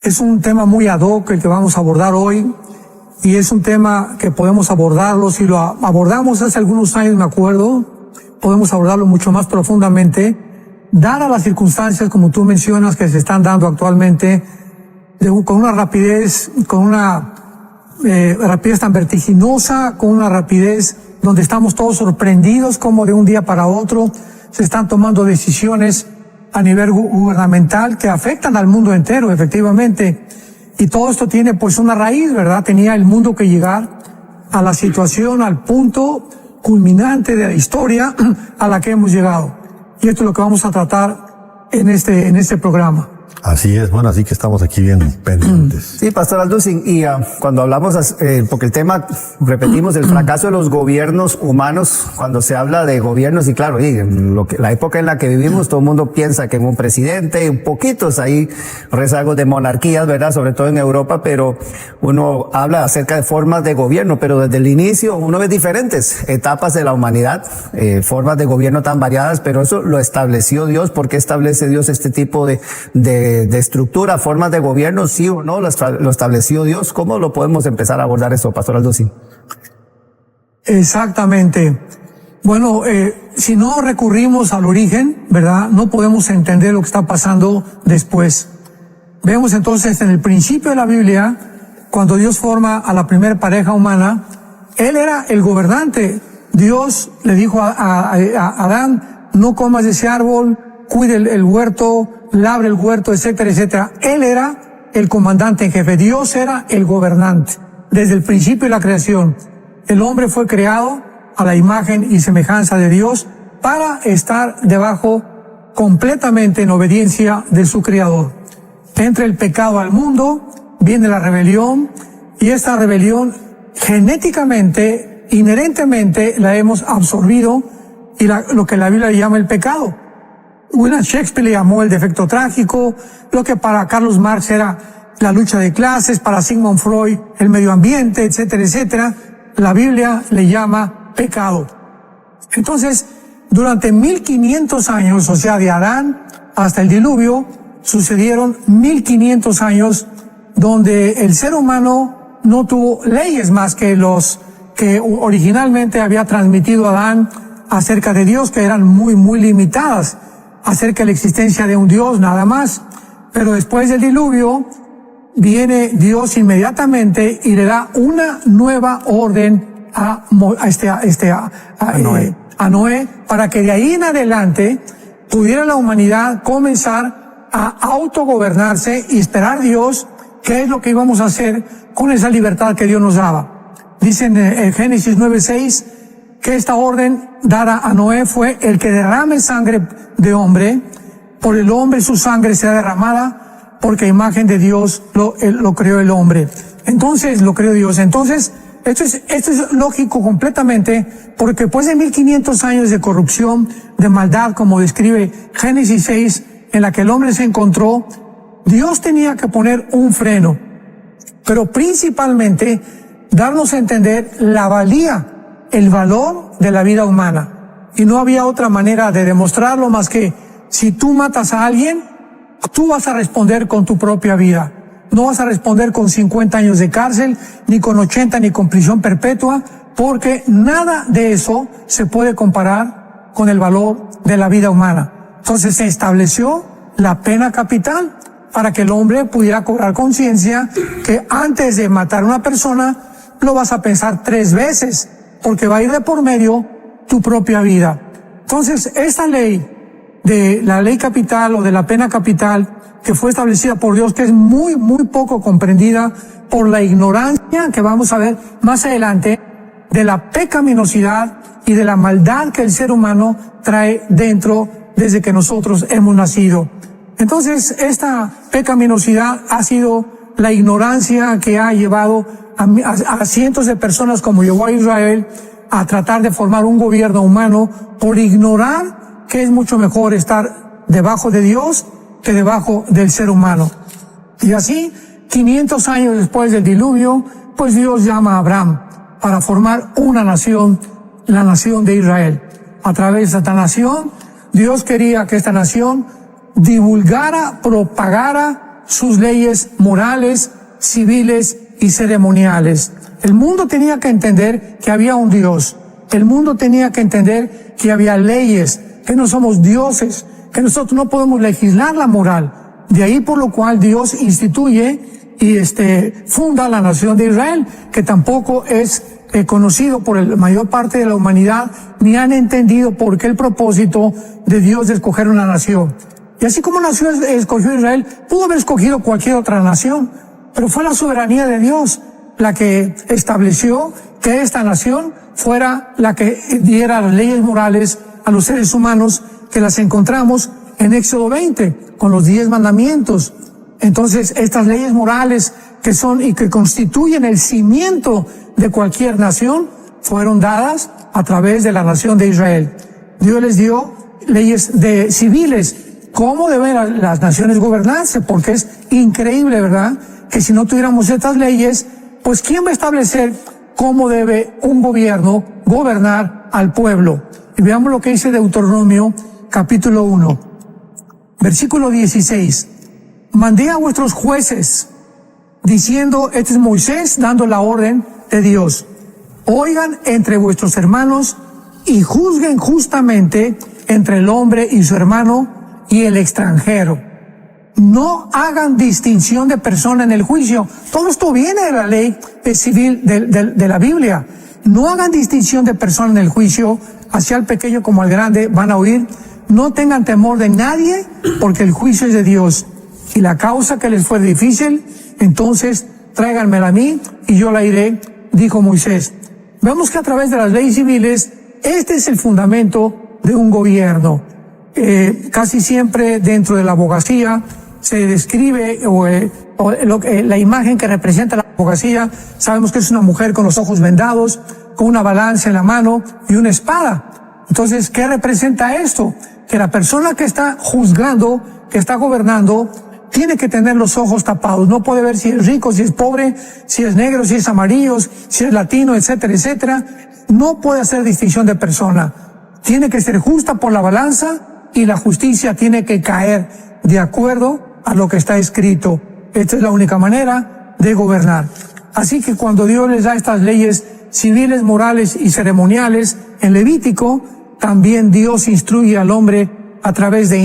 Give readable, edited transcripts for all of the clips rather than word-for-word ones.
Es un tema muy ad hoc el que vamos a abordar hoy, y es un tema que podemos abordarlo, si lo abordamos hace algunos años, me acuerdo, podemos abordarlo mucho más profundamente, dadas las circunstancias, como tú mencionas, que se están dando actualmente, con una rapidez, rapidez tan vertiginosa, con una rapidez donde estamos todos sorprendidos como de un día para otro se están tomando decisiones a nivel gubernamental que afectan al mundo entero, efectivamente. Y todo esto tiene pues una raíz, ¿verdad? Tenía el mundo que llegar a la situación, al punto culminante de la historia a la que hemos llegado. Y esto es lo que vamos a tratar en este programa. Así es, bueno, así que estamos aquí bien pendientes. Sí, Pastor Alducin, y cuando hablamos, porque el tema, repetimos, el fracaso de los gobiernos humanos, cuando se habla de gobiernos, y claro, la época en la que vivimos, todo el mundo piensa que en un presidente, un poquitos hay rezagos de monarquías, ¿verdad? Sobre todo en Europa, pero uno habla acerca de formas de gobierno, pero desde el inicio uno ve diferentes etapas de la humanidad, formas de gobierno tan variadas, pero eso lo estableció Dios. ¿Por qué establece Dios este tipo de estructura, formas de gobierno, sí o no, lo estableció Dios? ¿Cómo lo podemos empezar a abordar eso, Pastor Alducin? Exactamente. Bueno, si no recurrimos al origen, ¿verdad? No podemos entender lo que está pasando después. Vemos entonces en el principio de la Biblia, cuando Dios forma a la primera pareja humana, Él era el gobernante. Dios le dijo a Adán, no comas de ese árbol, cuide el huerto, labre el huerto, etcétera, etcétera. Él era el comandante en jefe. Dios era el gobernante. Desde el principio de la creación, el hombre fue creado a la imagen y semejanza de Dios para estar debajo completamente en obediencia de su Creador. Entra el pecado al mundo, viene la rebelión, y esta rebelión genéticamente, inherentemente, la hemos absorbido, y lo que la Biblia llama el pecado. William Shakespeare le llamó el defecto trágico, lo que para Carlos Marx era la lucha de clases, para Sigmund Freud el medio ambiente, etcétera, etcétera. La Biblia le llama pecado. Entonces, durante 1500 años, o sea, de Adán hasta el diluvio, sucedieron 1500 años donde el ser humano no tuvo leyes más que los que originalmente había transmitido Adán acerca de Dios, que eran muy, muy limitadas, acerca de la existencia de un Dios, nada más. Pero después del diluvio, viene Dios inmediatamente y le da una nueva orden a Noé, para que de ahí en adelante pudiera la humanidad comenzar a autogobernarse y esperar a Dios qué es lo que íbamos a hacer con esa libertad que Dios nos daba. Dice en Génesis 9:6 que esta orden dada a Noé fue: el que derrame sangre de hombre, por el hombre su sangre será derramada, porque a imagen de Dios lo creó el hombre. Entonces, lo creó Dios. Entonces, esto es lógico completamente, porque después de 1500 años de corrupción, de maldad, como describe Génesis 6, en la que el hombre se encontró, Dios tenía que poner un freno, pero principalmente darnos a entender la valía, el valor de la vida humana. Y no había otra manera de demostrarlo más que, si tú matas a alguien, tú vas a responder con tu propia vida. No vas a responder con 50 años de cárcel, ni con 80, ni con prisión perpetua, porque nada de eso se puede comparar con el valor de la vida humana. Entonces se estableció la pena capital para que el hombre pudiera cobrar conciencia que antes de matar a una persona lo vas a pensar 3 veces, porque va a ir de por medio tu propia vida. Entonces, esta ley de la ley capital o de la pena capital que fue establecida por Dios, que es muy, muy poco comprendida por la ignorancia que vamos a ver más adelante, de la pecaminosidad y de la maldad que el ser humano trae dentro desde que nosotros hemos nacido. Entonces, esta pecaminosidad ha sido la ignorancia que ha llevado a cientos de personas, como llevó a Israel, a tratar de formar un gobierno humano por ignorar que es mucho mejor estar debajo de Dios que debajo del ser humano. Y así, 500 años después del diluvio, pues Dios llama a Abraham para formar una nación, la nación de Israel. A través de esta nación, Dios quería que esta nación divulgara, propagara sus leyes morales, civiles y ceremoniales. El mundo tenía que entender que había un Dios. El mundo tenía que entender que había leyes, que no somos dioses, que nosotros no podemos legislar la moral. De ahí por lo cual Dios instituye y funda la nación de Israel, que tampoco es conocido por la mayor parte de la humanidad, ni han entendido por qué el propósito de Dios de escoger una nación. Y así como escogió Israel, pudo haber escogido cualquier otra nación, pero fue la soberanía de Dios la que estableció que esta nación fuera la que diera las leyes morales a los seres humanos, que las encontramos en Éxodo 20, con los 10 mandamientos. Entonces, estas leyes morales que son y que constituyen el cimiento de cualquier nación, fueron dadas a través de la nación de Israel. Dios les dio leyes civiles, cómo deben las naciones gobernarse, porque es increíble, ¿verdad?, que si no tuviéramos estas leyes, pues ¿quién va a establecer cómo debe un gobierno gobernar al pueblo? Y veamos lo que dice Deuteronomio capítulo 1, versículo 16. Mandé a vuestros jueces, diciendo, este es Moisés dando la orden de Dios: oigan entre vuestros hermanos y juzguen justamente entre el hombre y su hermano y el extranjero. No hagan distinción de persona en el juicio. Todo esto viene de la ley civil de la Biblia. No hagan distinción de persona en el juicio, hacia el pequeño como al grande van a oír. No tengan temor de nadie, porque el juicio es de Dios. Y la causa que les fue difícil, entonces tráiganmela a mí y yo la iré, dijo Moisés. Vemos que a través de las leyes civiles, este es el fundamento de un gobierno. Casi siempre dentro de la abogacía se describe la imagen que representa la abogacía. Sabemos que es una mujer con los ojos vendados, con una balanza en la mano y una espada. Entonces, ¿qué representa esto? Que la persona que está juzgando, que está gobernando, tiene que tener los ojos tapados. No puede ver si es rico, si es pobre, si es negro, si es amarillo, si es latino, etcétera, etcétera. No puede hacer distinción de persona. Tiene que ser justa por la balanza y la justicia tiene que caer de acuerdo a lo que está escrito. Esta es la única manera de gobernar. Así que cuando Dios les da estas leyes civiles, morales y ceremoniales en Levítico, también Dios instruye al hombre a través de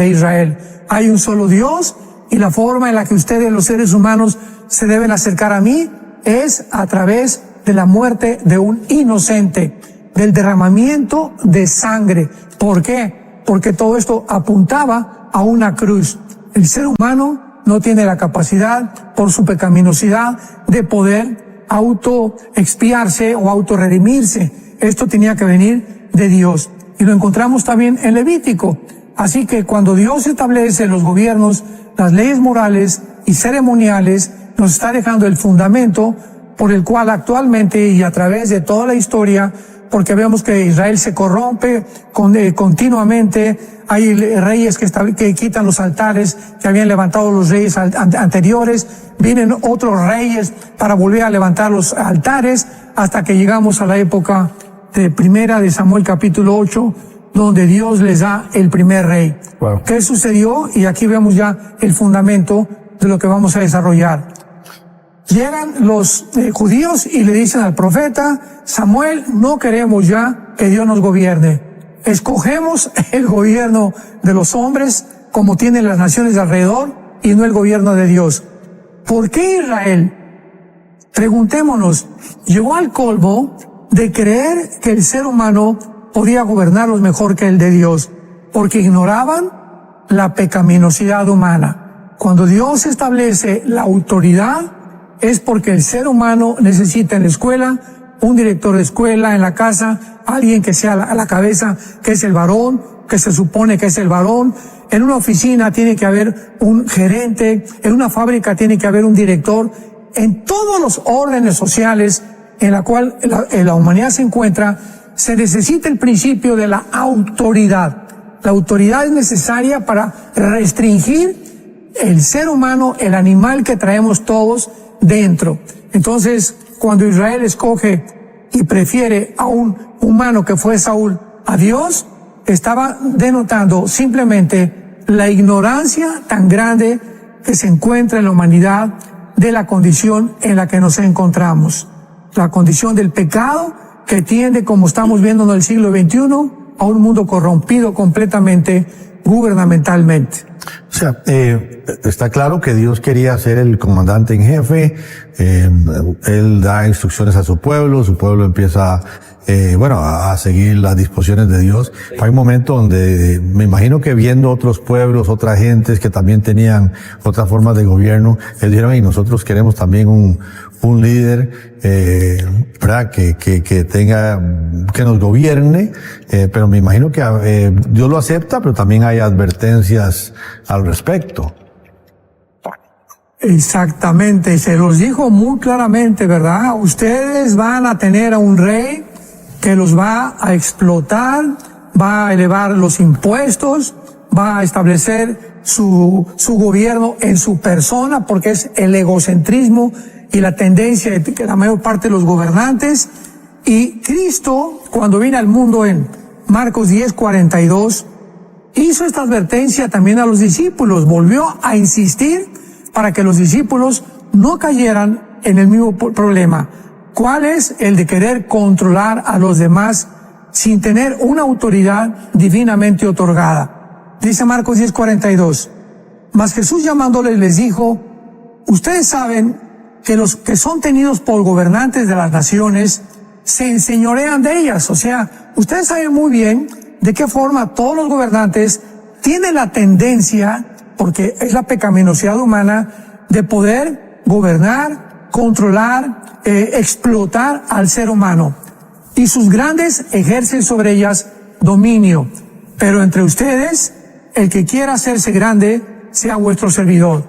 Israel. Hay un solo Dios y la forma en la que ustedes, los seres humanos, se deben acercar a mí es a través de la muerte de un inocente, del derramamiento de sangre. ¿Por qué? Porque todo esto apuntaba a una cruz. El ser humano no tiene la capacidad, por su pecaminosidad, de poder auto-expiarse o auto-redimirse. Esto tenía que venir de Dios. Y lo encontramos también en Levítico. Así que cuando Dios establece los gobiernos, las leyes morales y ceremoniales, nos está dejando el fundamento por el cual actualmente y a través de toda la historia, porque vemos que Israel se corrompe continuamente. Hay reyes que quitan los altares que habían levantado los reyes anteriores. Vienen otros reyes para volver a levantar los altares hasta que llegamos a la época de Primera de Samuel capítulo 8, donde Dios les da el primer rey. Wow. ¿Qué sucedió? Y aquí vemos ya el fundamento de lo que vamos a desarrollar. Llegan los judíos y le dicen al profeta Samuel, no queremos ya que Dios nos gobierne. Escogemos el gobierno de los hombres, como tienen las naciones de alrededor, y no el gobierno de Dios. ¿Por qué Israel? Preguntémonos, llegó al colmo de creer que el ser humano podía gobernarlos mejor que el de Dios, porque ignoraban la pecaminosidad humana. Cuando Dios establece la autoridad, es porque el ser humano necesita en la escuela un director de escuela, en la casa, alguien que sea la cabeza, que es el varón, que se supone que es el varón. En una oficina tiene que haber un gerente, en una fábrica tiene que haber un director. En todos los órdenes sociales en la cual la humanidad se encuentra, se necesita el principio de la autoridad. La autoridad es necesaria para restringir el ser humano, el animal que traemos todos dentro. Entonces, cuando Israel escoge y prefiere a un humano que fue Saúl a Dios, estaba denotando simplemente la ignorancia tan grande que se encuentra en la humanidad de la condición en la que nos encontramos. La condición del pecado que tiende, como estamos viendo en el siglo XXI, a un mundo corrompido completamente gubernamentalmente. O sea, está claro que Dios quería ser el comandante en jefe, Él da instrucciones a su pueblo empieza a seguir las disposiciones de Dios. Hay un momento donde me imagino que viendo otros pueblos, otras gentes que también tenían otras formas de gobierno, ellos dijeron, y nosotros queremos también un líder, ¿verdad? Que tenga, que nos gobierne, pero me imagino que Dios lo acepta, pero también hay advertencias al respecto. Exactamente, se los dijo muy claramente, ¿verdad? Ustedes van a tener a un rey que los va a explotar, va a elevar los impuestos, va a establecer su gobierno en su persona, porque es el egocentrismo y la tendencia de que la mayor parte de los gobernantes. Y Cristo, cuando vino al mundo en Marcos 10:42, hizo esta advertencia también a los discípulos, volvió a insistir para que los discípulos no cayeran en el mismo problema. ¿Cuál es? El de querer controlar a los demás sin tener una autoridad divinamente otorgada. Dice Marcos 10:42, mas Jesús llamándoles les dijo, ustedes saben que los que son tenidos por gobernantes de las naciones se enseñorean de ellas. O sea, ustedes saben muy bien de qué forma todos los gobernantes tienen la tendencia, porque es la pecaminosidad humana, de poder gobernar, controlar, explotar al ser humano. Y sus grandes ejercen sobre ellas dominio. Pero entre ustedes, el que quiera hacerse grande, sea vuestro servidor.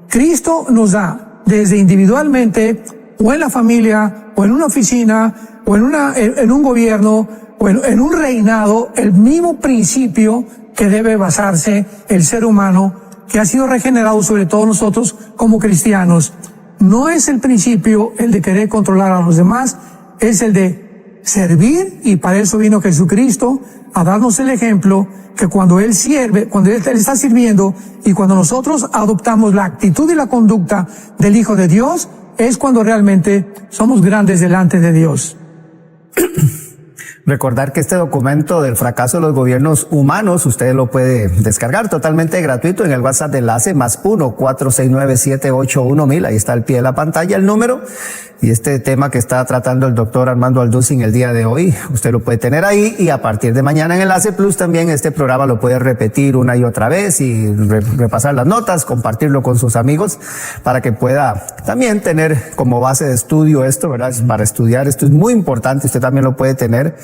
Cristo nos da, desde individualmente, o en la familia, o en una oficina, o en un gobierno, o en un reinado, el mismo principio que debe basarse el ser humano, que ha sido regenerado sobre todo nosotros como cristianos. No es el principio el de querer controlar a los demás, es el de servir, y para eso vino Jesucristo, a darnos el ejemplo que cuando Él sirve, cuando Él está sirviendo, y cuando nosotros adoptamos la actitud y la conducta del Hijo de Dios, es cuando realmente somos grandes delante de Dios. Recordar que este documento del fracaso de los gobiernos humanos, usted lo puede descargar totalmente gratuito en el WhatsApp de enlace +1 469-781-1000. Ahí está al pie de la pantalla el número. Y este tema que está tratando el doctor Armando Alducin el día de hoy, usted lo puede tener ahí, y a partir de mañana en Enlace Plus también este programa lo puede repetir una y otra vez y repasar las notas, compartirlo con sus amigos para que pueda también tener como base de estudio esto, ¿verdad? Para estudiar esto es muy importante, usted también lo puede tener,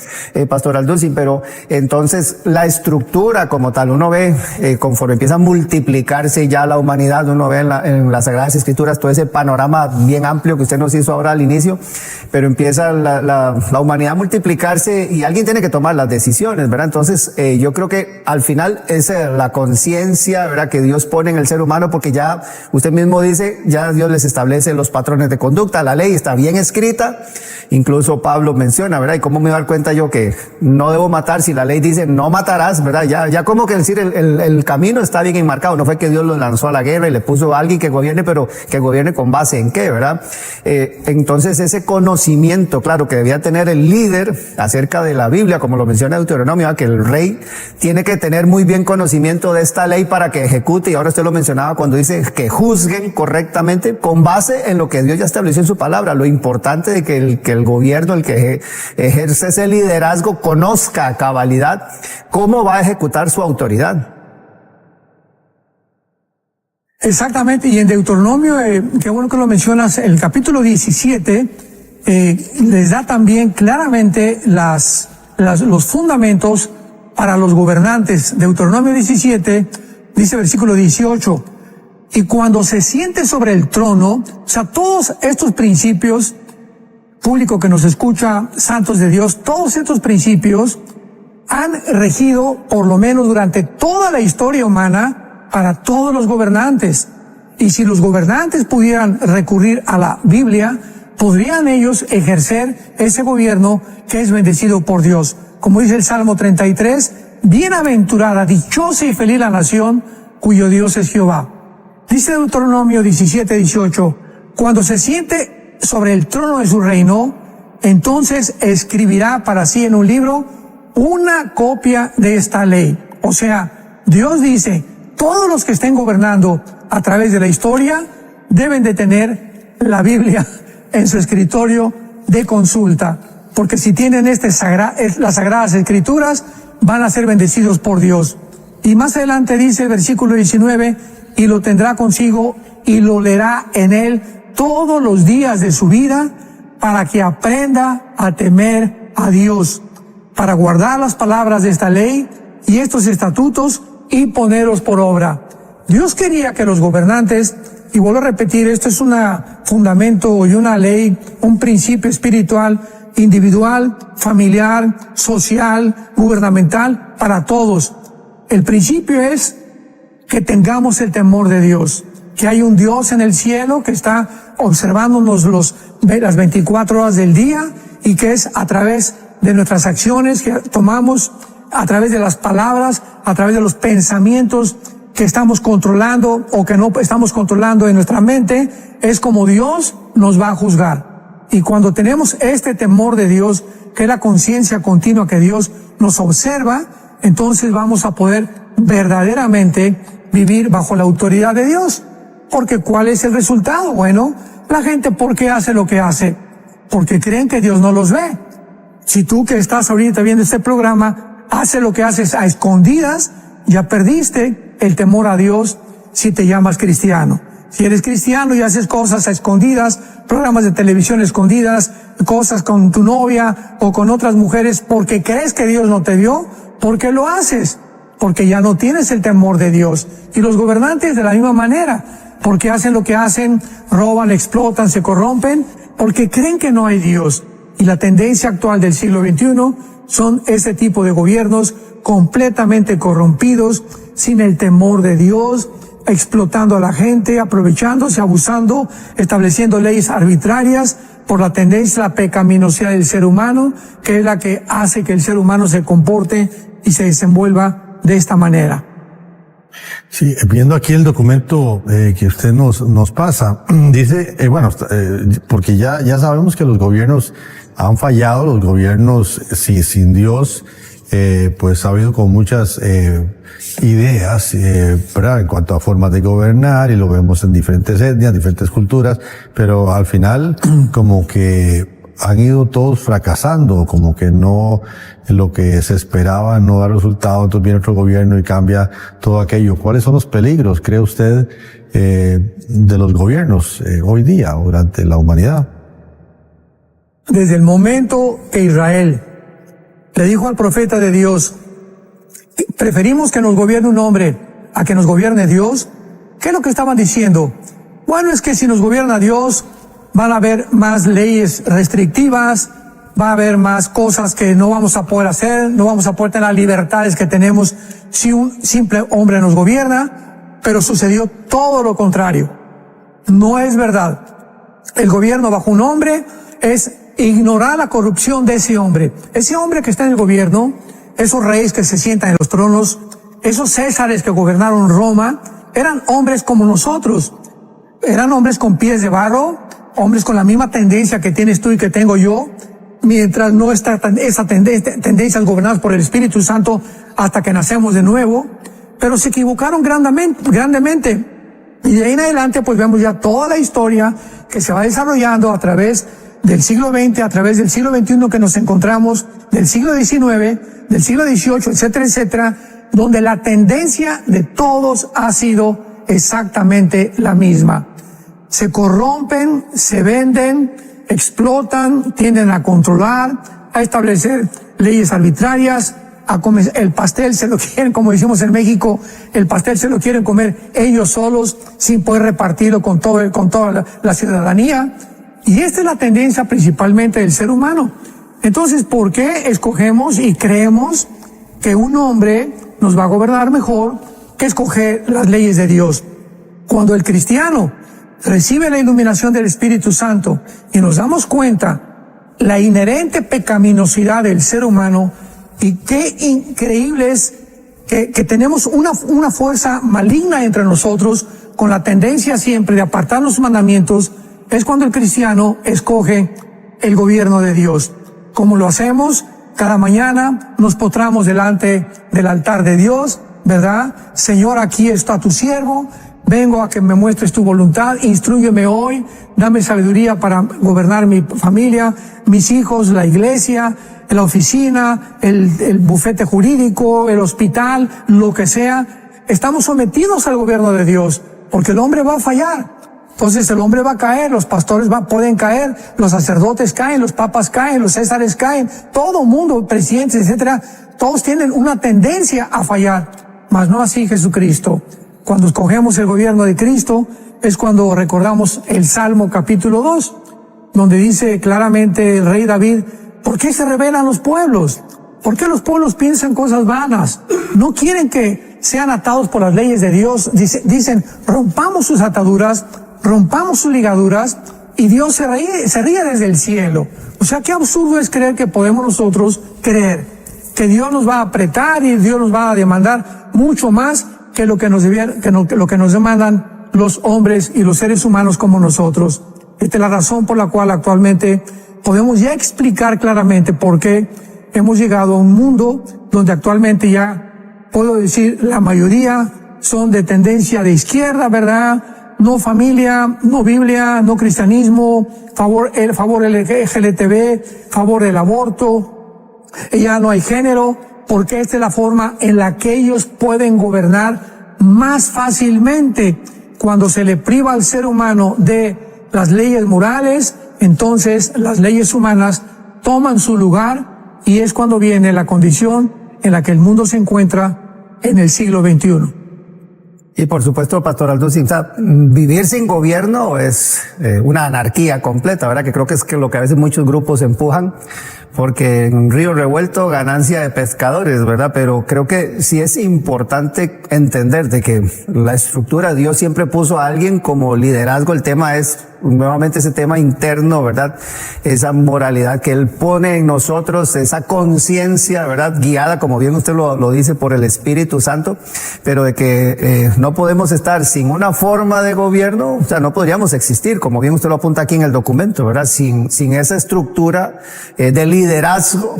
Pastor Alducin, pero entonces la estructura como tal, uno ve conforme empieza a multiplicarse ya la humanidad, uno ve en las Sagradas Escrituras todo ese panorama bien amplio que usted nos hizo ahora al inicio, pero empieza la humanidad a multiplicarse y alguien tiene que tomar las decisiones, ¿verdad? Entonces, yo creo que al final es la conciencia, ¿verdad?, que Dios pone en el ser humano, porque ya usted mismo dice, ya Dios les establece los patrones de conducta, la ley está bien escrita, incluso Pablo menciona, ¿verdad? Y cómo me voy a dar cuenta yo que no debo matar si la ley dice no matarás, ¿verdad? Ya como que decir el camino está bien enmarcado, no fue que Dios lo lanzó a la guerra y le puso a alguien que gobierne, pero que gobierne con base en qué, ¿verdad? Entonces ese conocimiento, claro, que debía tener el líder acerca de la Biblia, como lo menciona Deuteronomio, que el rey tiene que tener muy bien conocimiento de esta ley para que ejecute, y ahora usted lo mencionaba cuando dice que juzguen correctamente con base en lo que Dios ya estableció en su palabra. Lo importante de que el gobierno, el que ejerce ese liderazgo, conozca a cabalidad cómo va a ejecutar su autoridad. Exactamente, y en Deuteronomio, qué bueno que lo mencionas, el capítulo 17 les da también claramente los fundamentos para los gobernantes. Deuteronomio 17 dice versículo 18, y cuando se siente sobre el trono, o sea, todos estos principios, público que nos escucha, santos de Dios, todos estos principios han regido por lo menos durante toda la historia humana para todos los gobernantes. Y si los gobernantes pudieran recurrir a la Biblia, podrían ellos ejercer ese gobierno que es bendecido por Dios. Como dice el Salmo 33, bienaventurada, dichosa y feliz la nación cuyo Dios es Jehová. Dice Deuteronomio 17:18, cuando se siente sobre el trono de su reino, entonces escribirá para sí en un libro una copia de esta ley. O sea, Dios dice, todos los que estén gobernando a través de la historia deben de tener la Biblia en su escritorio de consulta, porque si tienen las sagradas escrituras, van a ser bendecidos por Dios. Y más adelante dice el versículo 19, y lo tendrá consigo y lo leerá en él todos los días de su vida, para que aprenda a temer a Dios, para guardar las palabras de esta ley y estos estatutos y ponerlos por obra. Dios quería que los gobernantes, y vuelvo a repetir, esto es un fundamento y una ley, un principio espiritual, individual, familiar, social, gubernamental, para todos. El principio es que tengamos el temor de Dios, que hay un Dios en el cielo que está observándonos las 24 horas del día, y que es a través de nuestras acciones que tomamos, a través de las palabras, a través de los pensamientos que estamos controlando o que no estamos controlando en nuestra mente, es como Dios nos va a juzgar. Y cuando tenemos este temor de Dios, que es la conciencia continua que Dios nos observa, entonces vamos a poder verdaderamente vivir bajo la autoridad de Dios. Porque ¿cuál es el resultado? Bueno, la gente, ¿por qué hace lo que hace? Porque creen que Dios no los ve. Si tú que estás ahorita viendo este programa, haces lo que haces a escondidas, ya perdiste el temor a Dios si te llamas cristiano. Si eres cristiano y haces cosas a escondidas, programas de televisión escondidas, cosas con tu novia o con otras mujeres porque crees que Dios no te vio, ¿por qué lo haces? Porque ya no tienes el temor de Dios. Y los gobernantes de la misma manera, porque hacen lo que hacen, roban, explotan, se corrompen, porque creen que no hay Dios. Y la tendencia actual del siglo XXI son ese tipo de gobiernos completamente corrompidos, sin el temor de Dios, explotando a la gente, aprovechándose, abusando, estableciendo leyes arbitrarias por la tendencia, la pecaminosidad del ser humano, que es la que hace que el ser humano se comporte y se desenvuelva de esta manera. Sí, viendo aquí el documento que usted nos pasa, dice, porque ya sabemos que los gobiernos han fallado, los gobiernos sin Dios, pues ha habido con muchas ideas, ¿verdad? En cuanto a formas de gobernar, y lo vemos en diferentes etnias, diferentes culturas, pero al final como que han ido todos fracasando, como que no, lo que se esperaba no da resultado, entonces viene otro gobierno y cambia todo aquello. ¿Cuáles son los peligros, cree usted, de los gobiernos hoy día o durante la humanidad? Desde el momento que Israel le dijo al profeta de Dios, preferimos que nos gobierne un hombre a que nos gobierne Dios, ¿qué es lo que estaban diciendo? Bueno, es que si nos gobierna Dios, van a haber más leyes restrictivas, va a haber más cosas que no vamos a poder hacer, no vamos a poder tener las libertades que tenemos si un simple hombre nos gobierna, pero sucedió todo lo contrario. No es verdad. El gobierno bajo un hombre es ignorar la corrupción de ese hombre. Ese hombre que está en el gobierno, esos reyes que se sientan en los tronos, esos césares que gobernaron Roma, eran hombres como nosotros. Eran hombres con pies de barro, hombres con la misma tendencia que tienes tú y que tengo yo, mientras no está esa tendencia gobernadas por el Espíritu Santo hasta que nacemos de nuevo, pero se equivocaron grandemente. Y de ahí en adelante pues vemos ya toda la historia que se va desarrollando a través del siglo XX, a través del siglo XXI que nos encontramos, del siglo XIX, del siglo XVIII, etcétera, etcétera, donde la tendencia de todos ha sido exactamente la misma. Se corrompen, se venden, explotan, tienden a controlar, a establecer leyes arbitrarias, a comer el pastel se lo quieren, como decimos en México, el pastel se lo quieren comer ellos solos sin poder repartirlo con toda la ciudadanía. Y esta es la tendencia principalmente del ser humano. Entonces, ¿por qué escogemos y creemos que un hombre nos va a gobernar mejor que escoger las leyes de Dios? Cuando el cristiano recibe la iluminación del Espíritu Santo y nos damos cuenta la inherente pecaminosidad del ser humano, y qué increíble es que tenemos una fuerza maligna entre nosotros, con la tendencia siempre de apartar los mandamientos, es cuando el cristiano escoge el gobierno de Dios. ¿Cómo lo hacemos? Cada mañana nos postramos delante del altar de Dios, ¿verdad? Señor, aquí está tu siervo, vengo a que me muestres tu voluntad, instrúyeme hoy, dame sabiduría para gobernar mi familia, mis hijos, la iglesia, la oficina, el bufete jurídico, el hospital, lo que sea. Estamos sometidos al gobierno de Dios, porque el hombre va a fallar. Entonces el hombre va a caer, los pastores pueden caer, los sacerdotes caen, los papas caen, los césares caen, todo mundo, presidentes, etcétera, todos tienen una tendencia a fallar, mas no así Jesucristo. Cuando escogemos el gobierno de Cristo es cuando recordamos el Salmo capítulo 2, donde dice claramente el rey David: ¿por qué se rebelan los pueblos? ¿Por qué los pueblos piensan cosas vanas? No quieren que sean atados por las leyes de Dios. Dicen, rompamos sus ataduras, rompamos sus ligaduras, y Dios se ríe desde el cielo. O sea, qué absurdo es creer que podemos nosotros creer que Dios nos va a apretar y Dios nos va a demandar mucho más que lo que nos demandan los hombres y los seres humanos como nosotros. Esta es la razón por la cual actualmente podemos ya explicar claramente por qué hemos llegado a un mundo donde actualmente ya puedo decir la mayoría son de tendencia de izquierda, ¿verdad? No familia, no Biblia, no cristianismo, favor LGTB, favor del aborto, ya no hay género, porque esta es la forma en la que ellos pueden gobernar más fácilmente. Cuando se le priva al ser humano de las leyes morales, entonces las leyes humanas toman su lugar, y es cuando viene la condición en la que el mundo se encuentra en el siglo XXI. Y por supuesto, Pastor Alducin, vivir sin gobierno es una anarquía completa, ¿verdad? Que creo que es lo que a veces muchos grupos empujan, porque en un río revuelto, ganancia de pescadores, ¿verdad? Pero creo que sí es importante entender de que la estructura, Dios siempre puso a alguien como liderazgo. El tema es nuevamente ese tema interno, ¿verdad? Esa moralidad que Él pone en nosotros, esa conciencia, ¿verdad? Guiada, como bien usted lo dice, por el Espíritu Santo, pero de que no podemos estar sin una forma de gobierno, o sea, no podríamos existir, como bien usted lo apunta aquí en el documento, ¿verdad? Sin esa estructura de liderazgo,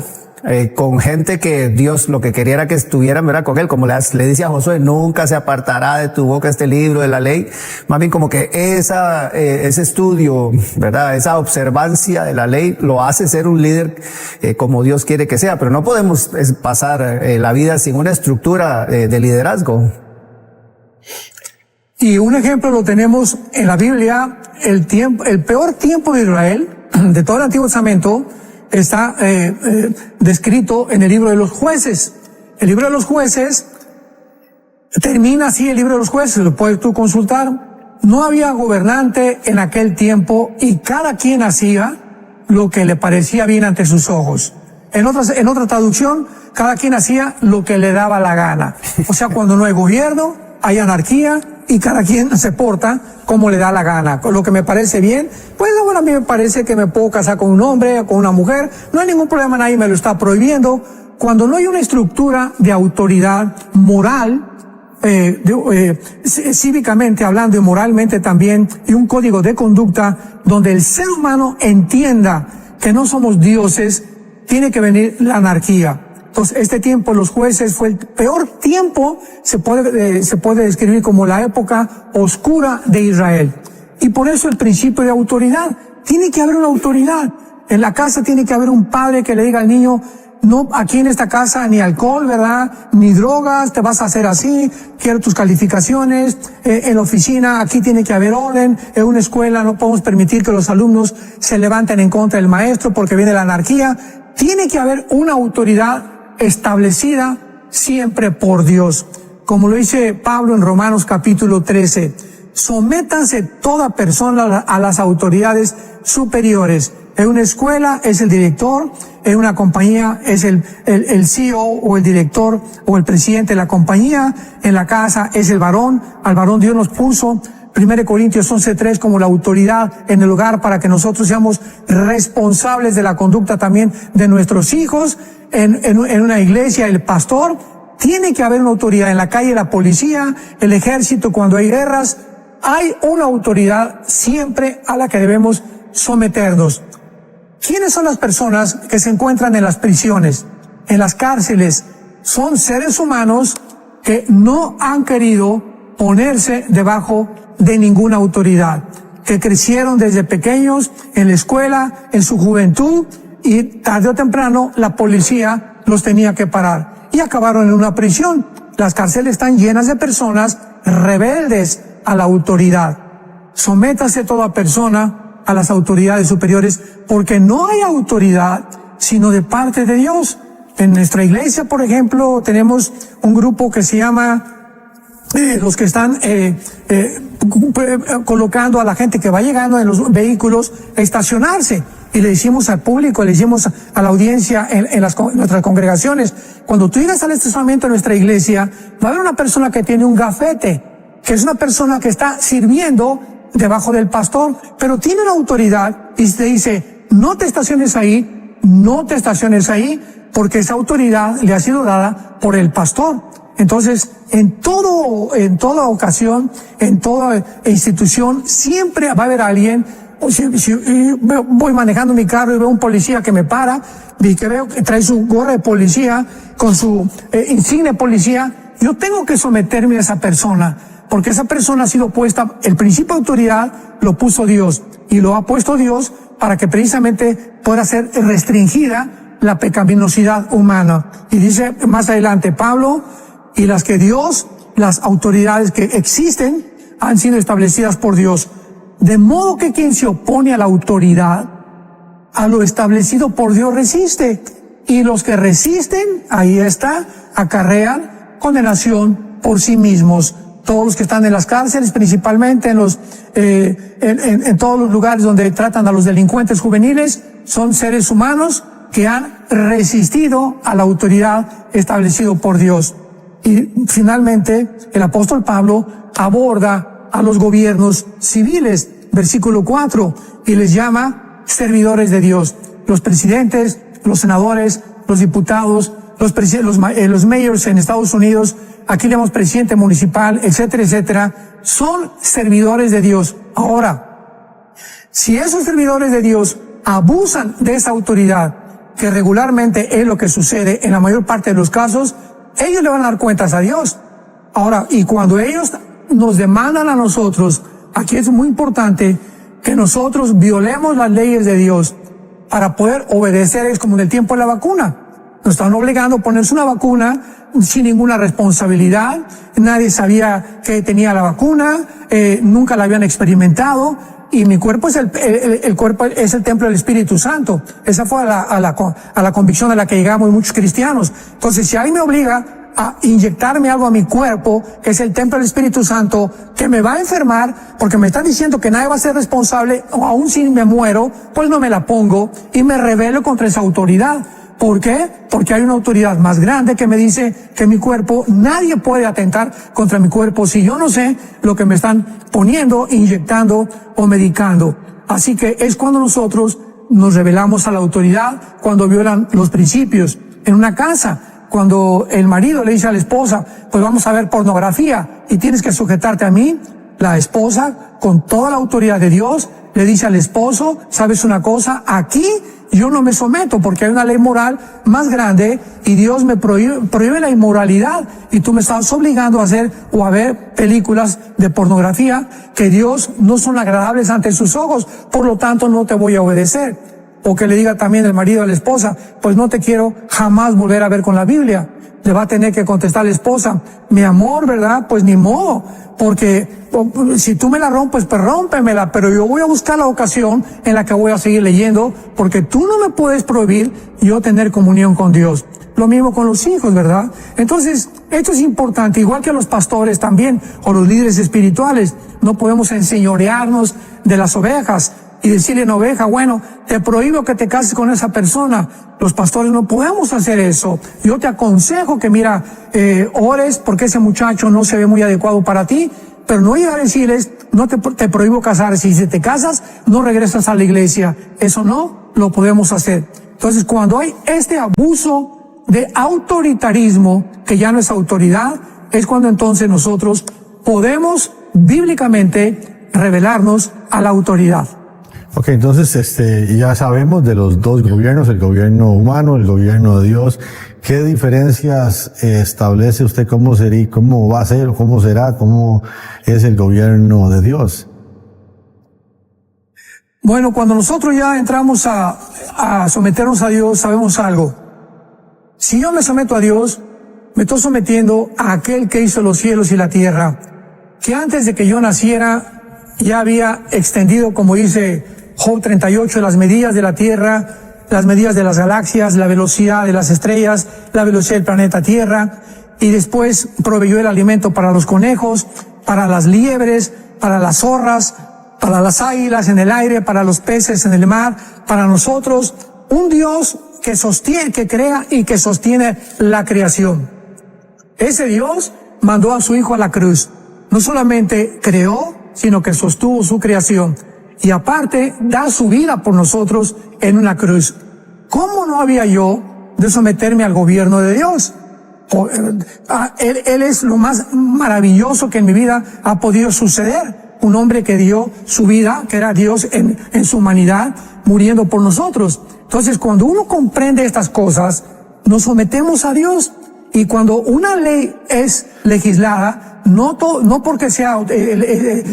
con gente que Dios lo que quería era que estuvieran, ¿verdad? Con Él, como le dice a Josué, nunca se apartará de tu boca este libro de la ley. Más bien como que ese estudio, ¿verdad? Esa observancia de la ley lo hace ser un líder como Dios quiere que sea, pero no podemos pasar la vida sin una estructura de liderazgo. Y un ejemplo lo tenemos en la Biblia. El peor tiempo de Israel, de todo el Antiguo Testamento, está descrito en el libro de los jueces. El libro de los jueces termina así, el libro de los jueces, lo puedes tú consultar. No había gobernante en aquel tiempo y cada quien hacía lo que le parecía bien ante sus ojos. En otra traducción, cada quien hacía lo que le daba la gana. O sea, cuando no hay gobierno, hay anarquía y cada quien se porta como le da la gana. Con lo que me parece bien, pues bueno, a mí me parece que me puedo casar con un hombre o con una mujer, no hay ningún problema, nadie me lo está prohibiendo. Cuando no hay una estructura de autoridad moral, cívicamente hablando y moralmente también, y un código de conducta donde el ser humano entienda que no somos dioses, tiene que venir la anarquía. Entonces, este tiempo, los jueces, fue el peor tiempo, se puede describir como la época oscura de Israel. Y por eso el principio de autoridad. Tiene que haber una autoridad. En la casa tiene que haber un padre que le diga al niño, no, aquí en esta casa ni alcohol, ¿verdad? Ni drogas, te vas a hacer así, quiero tus calificaciones. En la oficina, aquí tiene que haber orden. En una escuela no podemos permitir que los alumnos se levanten en contra del maestro porque viene la anarquía. Tiene que haber una autoridad establecida siempre por Dios. Como lo dice Pablo en Romanos capítulo 13, sométanse toda persona a las autoridades superiores. En una escuela es el director, en una compañía es el CEO o el director o el presidente de la compañía, en la casa es el varón, al varón Dios nos puso, 1 Corintios 11:3, como la autoridad en el hogar para que nosotros seamos responsables de la conducta también de nuestros hijos. En una iglesia el pastor tiene que haber una autoridad. En la calle, la policía, el ejército, cuando hay guerras, hay una autoridad siempre a la que debemos someternos. ¿Quiénes son las personas que se encuentran en las prisiones, en las cárceles? Son seres humanos que no han querido ponerse debajo de ninguna autoridad, que crecieron desde pequeños en la escuela, en su juventud, y tarde o temprano la policía los tenía que parar y acabaron en una prisión. Las cárceles están llenas de personas rebeldes a la autoridad. Sométase toda persona a las autoridades superiores, porque no hay autoridad sino de parte de Dios. En nuestra iglesia, por ejemplo, tenemos un grupo que se llama los que están colocando a la gente que va llegando en los vehículos a estacionarse. Y le decimos al público, le decimos a la audiencia en nuestras congregaciones, cuando tú llegas al estacionamiento de nuestra iglesia, va a haber una persona que tiene un gafete, que es una persona que está sirviendo debajo del pastor, pero tiene una autoridad y te dice, no te estaciones ahí, no te estaciones ahí, porque esa autoridad le ha sido dada por el pastor. Entonces, en toda ocasión, en toda institución, siempre va a haber alguien. Si voy manejando mi carro y veo un policía que me para, y que veo que trae su gorra de policía, con su insignia de policía, yo tengo que someterme a esa persona, porque esa persona ha sido puesta, el principio de autoridad lo puso Dios, y lo ha puesto Dios para que precisamente pueda ser restringida la pecaminosidad humana. Y dice más adelante Pablo, y las autoridades que existen han sido establecidas por Dios. De modo que quien se opone a la autoridad, a lo establecido por Dios, resiste. Y los que resisten, ahí está, acarrean condenación por sí mismos. Todos los que están en las cárceles, principalmente en todos los lugares donde tratan a los delincuentes juveniles, son seres humanos que han resistido a la autoridad establecido por Dios. Y finalmente, el apóstol Pablo aborda a los gobiernos civiles, versículo 4, y les llama servidores de Dios. Los presidentes, los senadores, los diputados, los mayors en Estados Unidos, aquí le llamamos presidente municipal, etcétera, etcétera, son servidores de Dios. Ahora, si esos servidores de Dios abusan de esa autoridad, que regularmente es lo que sucede en la mayor parte de los casos, ellos le van a dar cuentas a Dios. Ahora, y cuando ellos nos demandan a nosotros, aquí es muy importante que nosotros violemos las leyes de Dios para poder obedecer. Es como en el tiempo de la vacuna. Nos están obligando a ponerse una vacuna sin ninguna responsabilidad. Nadie sabía que tenía la vacuna, nunca la habían experimentado. Y mi cuerpo es el cuerpo es el templo del Espíritu Santo. Esa fue a la convicción a la que llegamos muchos cristianos. Entonces, si alguien me obliga a inyectarme algo a mi cuerpo, que es el templo del Espíritu Santo, que me va a enfermar, porque me están diciendo que nadie va a ser responsable, o aún si me muero, pues no me la pongo y me rebelo contra esa autoridad. ¿Por qué? Porque hay una autoridad más grande que me dice que mi cuerpo, nadie puede atentar contra mi cuerpo si yo no sé lo que me están poniendo, inyectando o medicando. Así que es cuando nosotros nos rebelamos a la autoridad, cuando violan los principios. En una casa, cuando el marido le dice a la esposa, pues vamos a ver pornografía y tienes que sujetarte a mí, la esposa, con toda la autoridad de Dios, le dice al esposo, ¿sabes una cosa? Aquí yo no me someto porque hay una ley moral más grande y Dios me prohíbe la inmoralidad y tú me estás obligando a hacer o a ver películas de pornografía que Dios no son agradables ante sus ojos, por lo tanto no te voy a obedecer. O que le diga también el marido a la esposa, pues no te quiero jamás volver a ver con la Biblia. Le va a tener que contestar la esposa, mi amor, ¿verdad? Pues ni modo, porque si tú me la rompes, pues rómpemela, pero yo voy a buscar la ocasión en la que voy a seguir leyendo, porque tú no me puedes prohibir yo tener comunión con Dios. Lo mismo con los hijos, ¿verdad? Entonces, esto es importante, igual que los pastores también, o los líderes espirituales. No podemos enseñorearnos de las ovejas y decirle a una oveja, bueno, te prohíbo que te cases con esa persona. Los pastores no podemos hacer eso. Yo te aconsejo que mira, ores porque ese muchacho no se ve muy adecuado para ti, pero no llegar a decirles, no te prohíbo casarse. Y si te casas, no regresas a la iglesia. Eso no lo podemos hacer. Entonces, cuando hay este abuso de autoritarismo, que ya no es autoridad, es cuando entonces nosotros podemos bíblicamente revelarnos a la autoridad. Ok, entonces ya sabemos de los dos gobiernos, el gobierno humano, el gobierno de Dios. ¿Qué diferencias establece usted? ¿Cómo sería, cómo va a ser, cómo será, cómo es el gobierno de Dios? Bueno, cuando nosotros ya entramos a someternos a Dios, sabemos algo. Si yo me someto a Dios, me estoy sometiendo a aquel que hizo los cielos y la tierra, que antes de que yo naciera ya había extendido, como dice Job 38, las medidas de la tierra, las medidas de las galaxias, la velocidad de las estrellas, la velocidad del planeta Tierra, y después proveyó el alimento para los conejos, para las liebres, para las zorras, para las águilas en el aire, para los peces en el mar, para nosotros, un Dios que sostiene, que crea y que sostiene la creación. Ese Dios mandó a su Hijo a la cruz. No solamente creó, sino que sostuvo su creación. Y aparte, da su vida por nosotros en una cruz. ¿Cómo no había yo de someterme al gobierno de Dios? Él es lo más maravilloso que en mi vida ha podido suceder. Un hombre que dio su vida, que era Dios en su humanidad, muriendo por nosotros. Entonces, cuando uno comprende estas cosas, nos sometemos a Dios. Y cuando una ley es legislada, no porque sea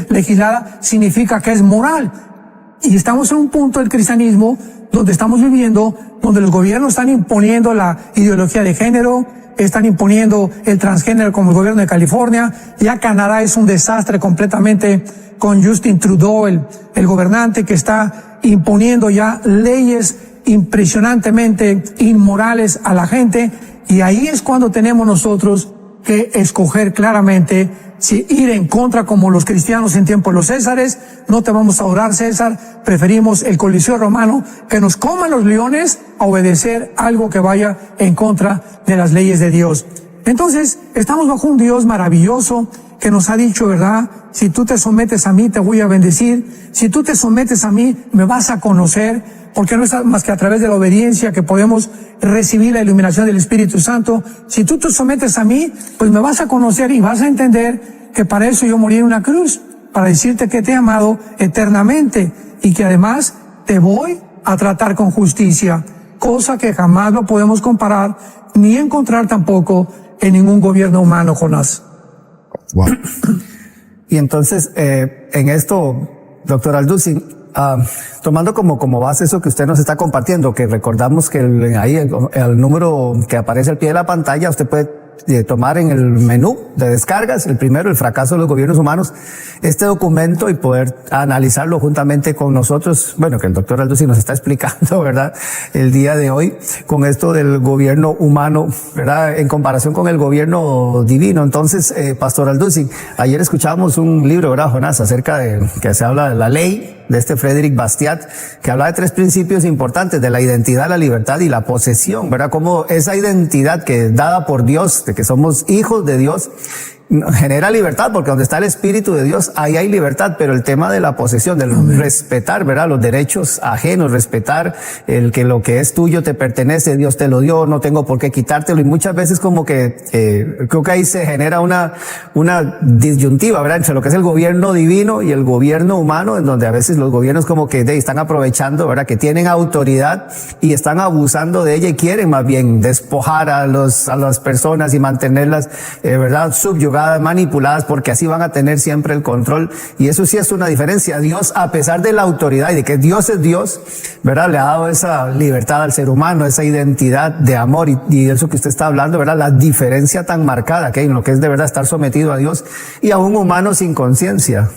legislada significa que es moral. Y estamos en un punto del cristianismo donde estamos viviendo, donde los gobiernos están imponiendo la ideología de género, están imponiendo el transgénero como el gobierno de California. Ya Canadá es un desastre completamente con Justin Trudeau, el gobernante que está imponiendo ya leyes impresionantemente inmorales a la gente. Y ahí es cuando tenemos nosotros que escoger claramente si ir en contra, como los cristianos en tiempo de los Césares. No te vamos a adorar, César, preferimos el Coliseo romano, que nos coman los leones, a obedecer algo que vaya en contra de las leyes de Dios. Entonces, estamos bajo un Dios maravilloso que nos ha dicho, ¿verdad? Si tú te sometes a mí, te voy a bendecir. Si tú te sometes a mí, me vas a conocer. Porque no es más que a través de la obediencia que podemos recibir la iluminación del Espíritu Santo. Si tú te sometes a mí, pues me vas a conocer y vas a entender que para eso yo morí en una cruz, para decirte que te he amado eternamente y que además te voy a tratar con justicia, cosa que jamás lo podemos comparar ni encontrar tampoco en ningún gobierno humano, Jonás. Wow. Y entonces, en esto, doctor Alducin, tomando como base eso que usted nos está compartiendo, que recordamos que el número que aparece al pie de la pantalla, usted puede tomar en el menú de descargas, el primero, el fracaso de los gobiernos humanos, este documento y poder analizarlo juntamente con nosotros, bueno, que el doctor Alducin nos está explicando, ¿verdad? El día de hoy, con esto del gobierno humano, ¿verdad? En comparación con el gobierno divino. Entonces, pastor Alducin, ayer escuchábamos un libro, ¿verdad, Jonás? Acerca de, que se habla de la ley, de este Frédéric Bastiat, que habla de 3 principios importantes, de la identidad, la libertad y la posesión, ¿verdad? Como esa identidad que es dada por Dios, de que somos hijos de Dios, genera libertad, porque donde está el Espíritu de Dios, ahí hay libertad, pero el tema de la posesión, del respetar, ¿verdad? Los derechos ajenos, respetar el que lo que es tuyo te pertenece, Dios te lo dio, no tengo por qué quitártelo, y muchas veces como que, creo que ahí se genera una disyuntiva, ¿verdad? Entre lo que es el gobierno divino y el gobierno humano, en donde a veces los gobiernos como que están aprovechando, ¿verdad? Que tienen autoridad y están abusando de ella y quieren más bien despojar a las personas y mantenerlas, ¿verdad? Subyugadas, manipuladas, porque así van a tener siempre el control. Y eso sí es una diferencia. Dios, a pesar de la autoridad y de que Dios es Dios, ¿verdad? Le ha dado esa libertad al ser humano, esa identidad de amor y eso que usted está hablando, ¿verdad? La diferencia tan marcada que hay en lo que es de verdad estar sometido a Dios y a un humano sin conciencia.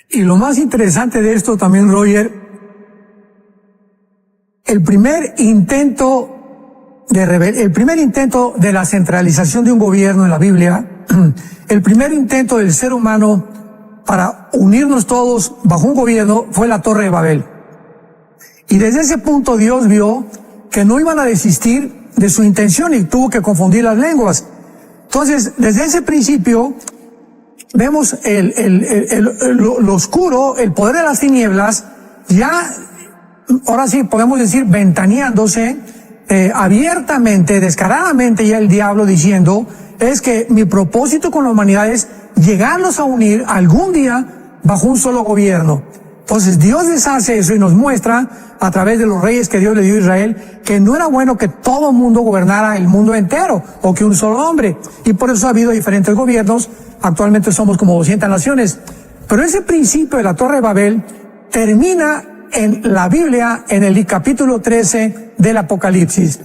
Y lo más interesante de esto también, Roger, el primer intento de la centralización de un gobierno en la Biblia, el primer intento del ser humano para unirnos todos bajo un gobierno fue la Torre de Babel. Y desde ese punto Dios vio que no iban a desistir de su intención y tuvo que confundir las lenguas. Entonces, desde ese principio, vemos lo oscuro, el poder de las tinieblas, ya, ahora sí podemos decir, ventaneándose abiertamente, descaradamente ya el diablo diciendo, es que mi propósito con la humanidad es llegarlos a unir algún día bajo un solo gobierno. Entonces Dios les hace eso y nos muestra a través de los reyes que Dios le dio a Israel que no era bueno que todo mundo gobernara el mundo entero o que un solo hombre. Y por eso ha habido diferentes gobiernos. Actualmente somos como 200 naciones. Pero ese principio de la Torre de Babel termina en la Biblia en el capítulo 13 del Apocalipsis.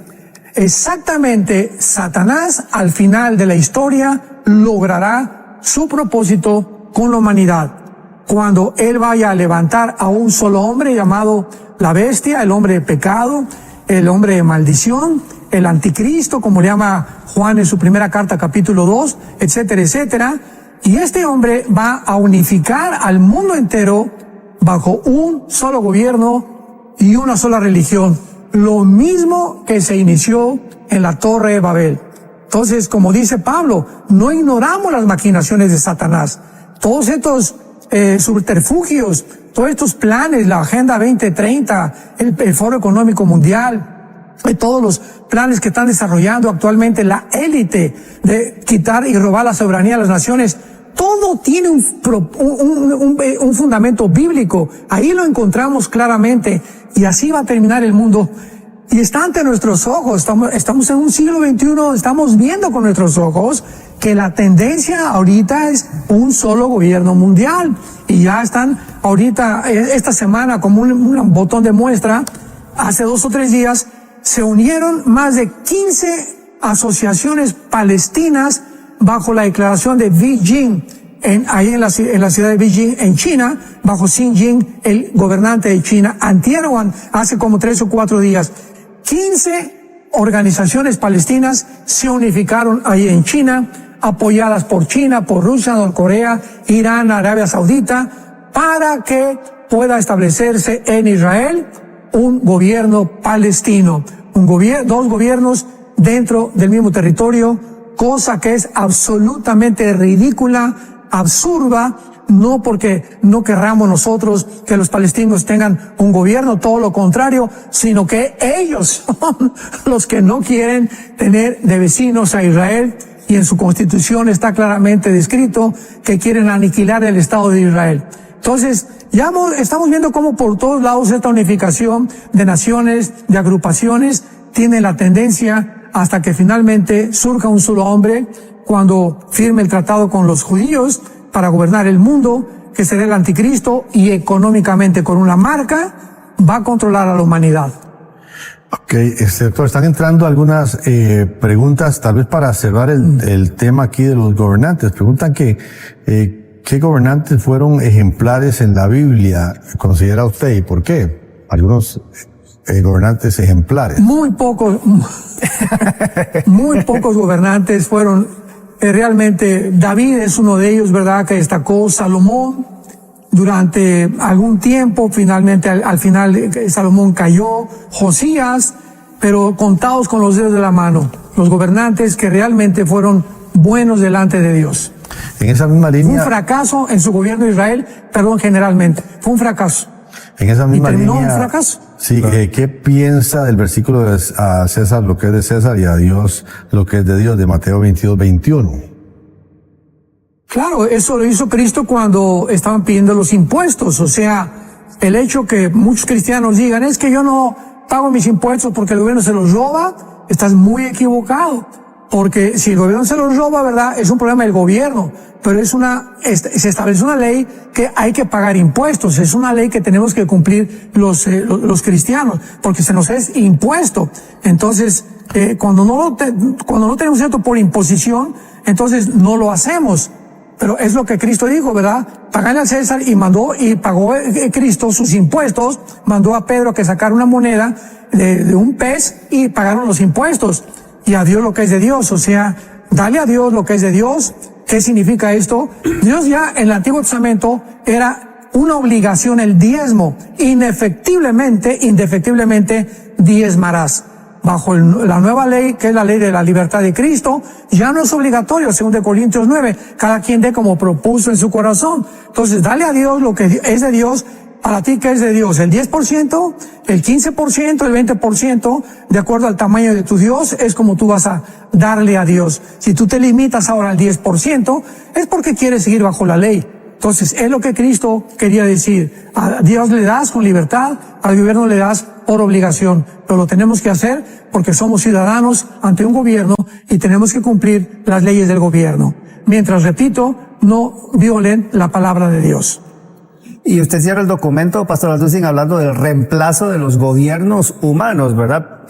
Exactamente, Satanás al final de la historia logrará su propósito con la humanidad. Cuando él vaya a levantar a un solo hombre llamado la bestia, el hombre de pecado, el hombre de maldición, el anticristo, como le llama Juan en su primera carta, capítulo 2, etcétera, etcétera. Y este hombre va a unificar al mundo entero bajo un solo gobierno y una sola religión. Lo mismo que se inició en la Torre de Babel. Entonces, como dice Pablo, no ignoramos las maquinaciones de Satanás. Todos estos subterfugios, todos estos planes, la Agenda 2030, el Foro Económico Mundial, todos los planes que están desarrollando actualmente la élite de quitar y robar la soberanía a las naciones, todo tiene un fundamento bíblico. Ahí lo encontramos claramente y así va a terminar el mundo. Y está ante nuestros ojos, estamos en un siglo XXI, estamos viendo con nuestros ojos que la tendencia ahorita es un solo gobierno mundial. Y ya están ahorita, esta semana, como un botón de muestra, hace 2 o 3 días, se unieron más de 15 asociaciones palestinas bajo la declaración de Beijing, ahí en la ciudad de Beijing, en China, bajo Xi Jinping, el gobernante de China, antier o hace como 3 o 4 días. 15 organizaciones palestinas se unificaron ahí en China, apoyadas por China, por Rusia, Norcorea, Irán, Arabia Saudita, para que pueda establecerse en Israel un gobierno palestino, dos gobiernos dentro del mismo territorio, cosa que es absolutamente ridícula, absurda, no porque no querramos nosotros que los palestinos tengan un gobierno, todo lo contrario, sino que ellos son los que no quieren tener de vecinos a Israel, y en su constitución está claramente descrito que quieren aniquilar el Estado de Israel. Entonces, ya estamos viendo cómo por todos lados esta unificación de naciones, de agrupaciones, tiene la tendencia hasta que finalmente surja un solo hombre cuando firme el tratado con los judíos para gobernar el mundo, que será el anticristo, y económicamente con una marca va a controlar a la humanidad. Ok, doctor, están entrando algunas preguntas, tal vez para cerrar el tema aquí de los gobernantes. Preguntan que ¿qué gobernantes fueron ejemplares en la Biblia, considera usted, y por qué? Algunos gobernantes ejemplares. Muy pocos gobernantes fueron realmente. David es uno de ellos, ¿verdad?, que destacó. Salomón durante algún tiempo, finalmente al final Salomón cayó. Josías, pero contados con los dedos de la mano, los gobernantes que realmente fueron buenos delante de Dios. En esa misma línea. Fue un fracaso en su gobierno de Israel, generalmente. Fue un fracaso. En esa misma y terminó línea. Un fracaso. Sí, ¿qué piensa del versículo de a César lo que es de César y a Dios lo que es de Dios, de Mateo 22:21? Claro, eso lo hizo Cristo cuando estaban pidiendo los impuestos. O sea, el hecho que muchos cristianos digan, es que yo no pago mis impuestos porque el gobierno se los roba, estás muy equivocado. Porque si el gobierno se los roba, ¿verdad?, es un problema del gobierno. Pero se establece una ley que hay que pagar impuestos. Es una ley que tenemos que cumplir los cristianos, porque se nos es impuesto. Entonces, cuando no tenemos esto por imposición, entonces no lo hacemos. Pero es lo que Cristo dijo, ¿verdad? Pagarle al César, y pagó Cristo sus impuestos, mandó a Pedro que sacara una moneda de un pez y pagaron los impuestos. Y a Dios lo que es de Dios, o sea, dale a Dios lo que es de Dios. ¿Qué significa esto? Dios ya en el Antiguo Testamento era una obligación el diezmo. Indefectiblemente diezmarás. Bajo la nueva ley, que es la ley de la libertad de Cristo, ya no es obligatorio, según de Corintios 9. Cada quien dé como propuso en su corazón. Entonces, dale a Dios lo que es de Dios, para ti, ¿qué es de Dios? ¿El 10%? ¿El 15%? ¿El 20%? De acuerdo al tamaño de tu Dios, es como tú vas a darle a Dios. Si tú te limitas ahora al 10%, es porque quieres seguir bajo la ley. Entonces, es lo que Cristo quería decir. A Dios le das con libertad, al gobierno le das por obligación. Pero lo tenemos que hacer porque somos ciudadanos ante un gobierno y tenemos que cumplir las leyes del gobierno. Mientras, repito, no violen la palabra de Dios. Y usted cierra el documento, Pastor Alducin, hablando del reemplazo de los gobiernos humanos, ¿verdad?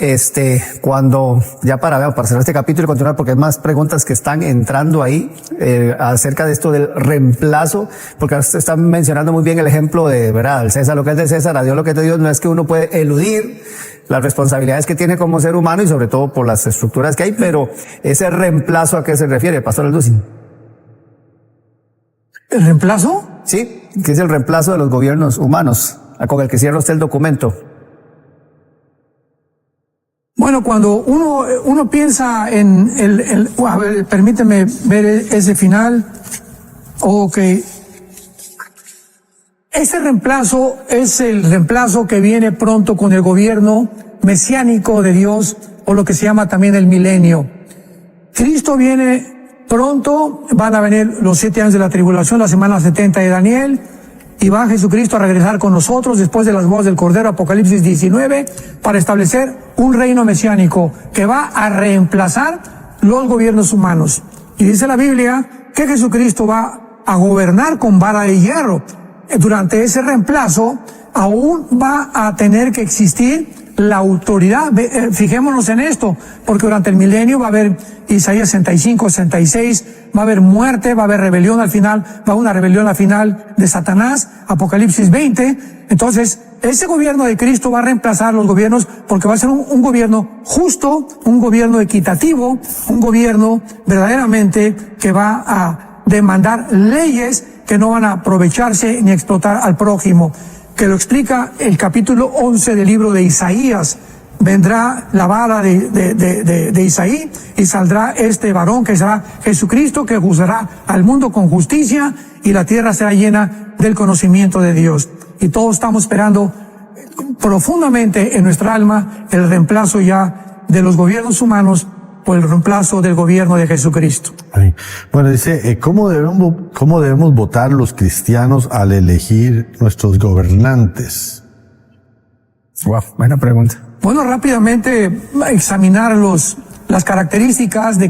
Cuando, ya para cerrar este capítulo y continuar, porque hay más preguntas que están entrando ahí, acerca de esto del reemplazo, porque usted está mencionando muy bien el ejemplo de, ¿verdad? Al César lo que es de César, a Dios lo que es de Dios. No es que uno puede eludir las responsabilidades que tiene como ser humano y sobre todo por las estructuras que hay, pero ese reemplazo, ¿a qué se refiere, Pastor Alducin? ¿El reemplazo? Sí, que es el reemplazo de los gobiernos humanos, con el que cierra usted el documento. Bueno, cuando uno piensa en a ver, permíteme ver ese final. Ok. Ese reemplazo es el reemplazo que viene pronto con el gobierno mesiánico de Dios, o lo que se llama también el milenio. Cristo viene pronto, van a venir los 7 años de la tribulación, la semana 70 de Daniel, y va Jesucristo a regresar con nosotros después de las bodas del Cordero, Apocalipsis 19, para establecer un reino mesiánico que va a reemplazar los gobiernos humanos. Y dice la Biblia que Jesucristo va a gobernar con vara de hierro. Durante ese reemplazo, aún va a tener que existir la autoridad. Fijémonos en esto, porque durante el milenio va a haber Isaías 65, 66, va a haber muerte, va a haber rebelión al final, va a haber una rebelión al final de Satanás, Apocalipsis 20. Entonces, ese gobierno de Cristo va a reemplazar los gobiernos, porque va a ser un gobierno justo, un gobierno equitativo, un gobierno verdaderamente que va a demandar leyes que no van a aprovecharse ni explotar al prójimo, que lo explica el capítulo 11 del libro de Isaías. Vendrá la vara de Isaí y saldrá este varón que será Jesucristo, que juzgará al mundo con justicia y la tierra será llena del conocimiento de Dios. Y todos estamos esperando profundamente en nuestra alma el reemplazo ya de los gobiernos humanos por el reemplazo del gobierno de Jesucristo. Bueno, dice, ¿cómo debemos votar los cristianos al elegir nuestros gobernantes? Wow, buena pregunta. Bueno, rápidamente examinar las características de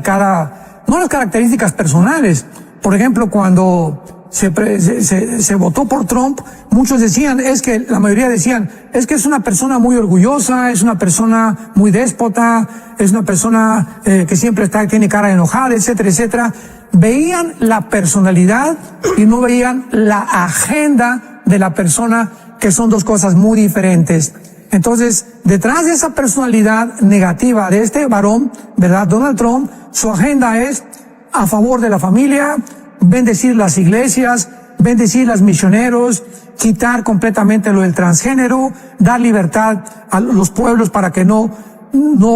no las características personales. Por ejemplo, cuando se votó por Trump, muchos decían, la mayoría decían, es que es una persona muy orgullosa, es una persona muy déspota, es una persona que siempre tiene cara enojada, etcétera, etcétera. Veían la personalidad y no veían la agenda de la persona, que son dos cosas muy diferentes. Entonces, detrás de esa personalidad negativa de este varón, ¿verdad? Donald Trump, su agenda es a favor de la familia, bendecir las iglesias, bendecir los misioneros, quitar completamente lo del transgénero, dar libertad a los pueblos para que no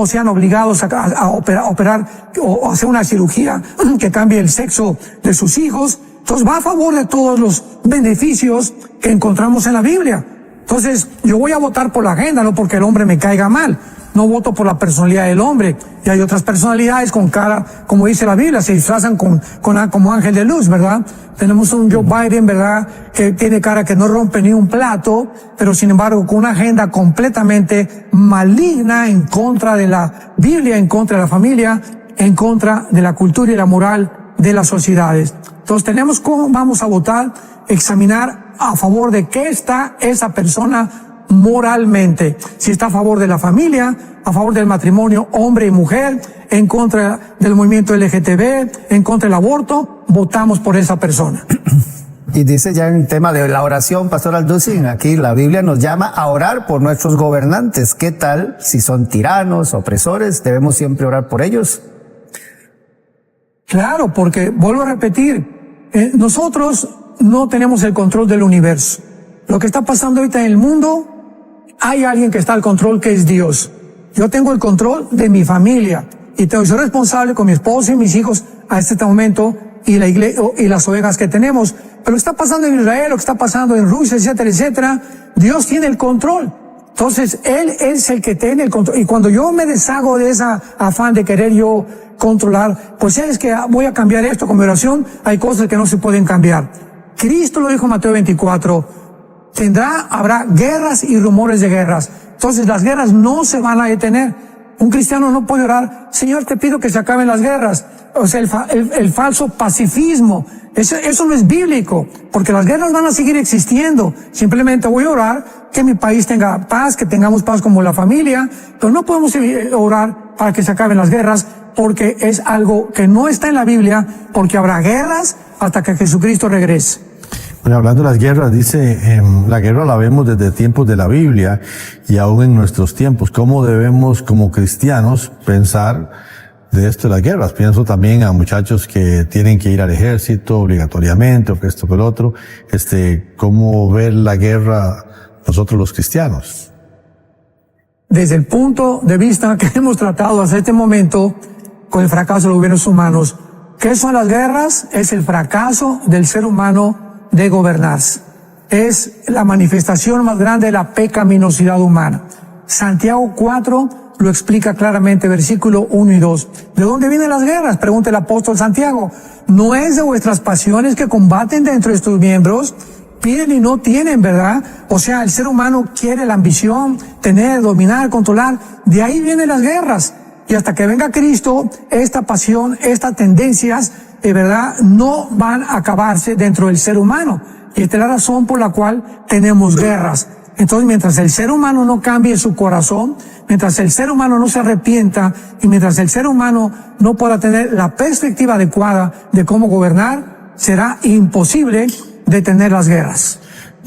sean obligados a operar o hacer una cirugía que cambie el sexo de sus hijos. Entonces va a favor de todos los beneficios que encontramos en la Biblia. Entonces, yo voy a votar por la agenda, no porque el hombre me caiga mal. No voto por la personalidad del hombre. Y hay otras personalidades con cara, como dice la Biblia, se disfrazan como ángel de luz, ¿verdad? Tenemos un Joe Biden, ¿verdad?, que tiene cara que no rompe ni un plato, pero sin embargo con una agenda completamente maligna en contra de la Biblia, en contra de la familia, en contra de la cultura y la moral de las sociedades. Entonces vamos a votar, examinar a favor de qué está esa persona moralmente. Si está a favor de la familia, a favor del matrimonio hombre y mujer, en contra del movimiento LGTB, en contra del aborto, votamos por esa persona. Y dice ya en el tema de la oración, Pastor Alducin, aquí la Biblia nos llama a orar por nuestros gobernantes. ¿Qué tal si son tiranos, opresores? ¿Debemos siempre orar por ellos? Claro, porque vuelvo a repetir, nosotros no tenemos el control del universo. Lo que está pasando ahorita en el mundo, hay alguien que está al control, que es Dios. Yo tengo el control de mi familia y soy responsable con mi esposa y mis hijos a este momento, y la iglesia y las ovejas que tenemos. Pero lo que está pasando en Israel, lo que está pasando en Rusia, etcétera, etcétera, Dios tiene el control. Entonces, Él es el que tiene el control. Y cuando yo me deshago de esa afán de querer yo controlar, pues es que voy a cambiar esto con mi oración, hay cosas que no se pueden cambiar. Cristo lo dijo en Mateo 24, habrá guerras y rumores de guerras. Entonces, las guerras no se van a detener. Un cristiano no puede orar, Señor, te pido que se acaben las guerras. O sea, el falso pacifismo, eso no es bíblico, porque las guerras van a seguir existiendo. Simplemente voy a orar que mi país tenga paz, que tengamos paz como la familia, pero no podemos orar para que se acaben las guerras, porque es algo que no está en la Biblia, porque habrá guerras hasta que Jesucristo regrese. Bueno, hablando de las guerras, dice, la guerra la vemos desde tiempos de la Biblia y aún en nuestros tiempos. ¿Cómo debemos como cristianos pensar de esto de las guerras? Pienso también a muchachos que tienen que ir al ejército obligatoriamente o que esto que lo otro. ¿Cómo ver la guerra nosotros los cristianos? Desde el punto de vista que hemos tratado hasta este momento con el fracaso de los gobiernos humanos, ¿qué son las guerras? Es el fracaso del ser humano de gobernarse. Es la manifestación más grande de la pecaminosidad humana. Santiago 4 lo explica claramente, versículo 1 y 2. ¿De dónde vienen las guerras? Pregunta el apóstol Santiago. ¿No es de vuestras pasiones que combaten dentro de estos miembros? Piden y no tienen, ¿verdad? O sea, el ser humano quiere la ambición, tener, dominar, controlar. De ahí vienen las guerras. Y hasta que venga Cristo, esta pasión, estas tendencias, de verdad, no van a acabarse dentro del ser humano. Y esta es la razón por la cual tenemos guerras. Entonces, mientras el ser humano no cambie su corazón, mientras el ser humano no se arrepienta y mientras el ser humano no pueda tener la perspectiva adecuada de cómo gobernar, será imposible detener las guerras.